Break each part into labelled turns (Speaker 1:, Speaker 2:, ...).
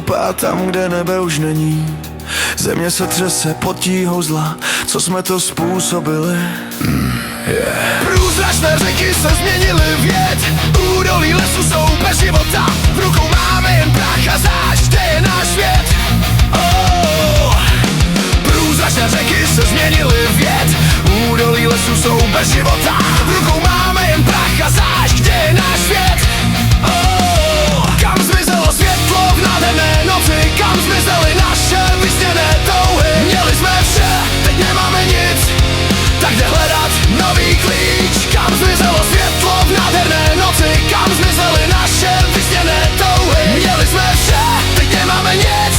Speaker 1: stoupá tam, kde nebe už není. Země se třese pod tíhou zla, co jsme to způsobili. Průzračné řeky se změnily v jed, údolí lesu jsou bez života, v rukou máme jen prach a zášť, kde je náš svět. Průzračné řeky se změnily v jed, údolí lesu jsou bez života, v rukou máme jen prach a zášť, kde je náš svět. Kam zmizelo světlo v nádherné noci, kam zmizely naše vysněné touhy. Měli jsme vše, teď nemáme nic, tak jde hledat nový klíč. Kam zmizelo světlo v nádherné noci, kam zmizely naše vysněné touhy. Měli jsme vše, teď nemáme nic,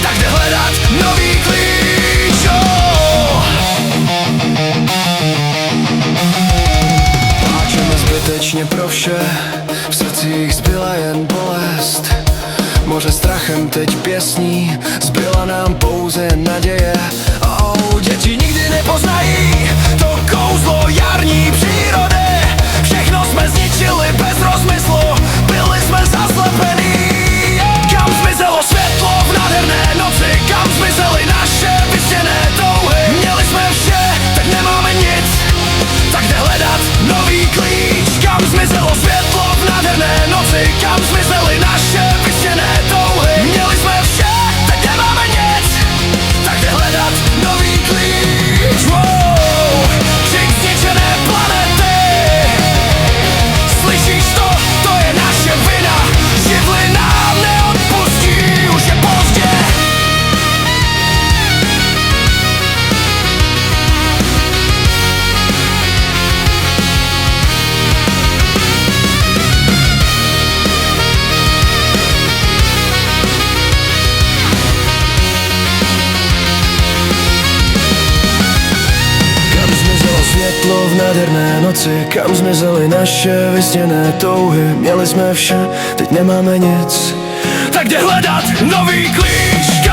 Speaker 1: tak jde hledat nový klíč. Pláčeme zbytečně pro vše, v srdcích zbyla jen bolest. Moře strachem teď pěsní, zbyla nám pouze naděje. Děti nikdy nepoznají to kouzlo jarní přírody. Všechno jsme zničili bez rozmyslu, byli jsme zaslepení. Kam zmizelo světlo v nádherné noci, kam zmizely naše vysněné touhy. Měli jsme vše, teď nemáme nic, tak jde hledat nový klíč. Kam zmizelo světlo v nádherné noci, kam zmizely naše vysněné touhy. Měli jsme vše, teď nemáme nic, tak jde hledat nový klíč. Křik zničené planety, slyšíš to? To je naše vina, živly nám neodpustí, už je pozdě. Světlo v nádherné noci, kam zmizely naše vysněné touhy. Měli jsme vše, teď nemáme nic, tak jde hledat nový klíč.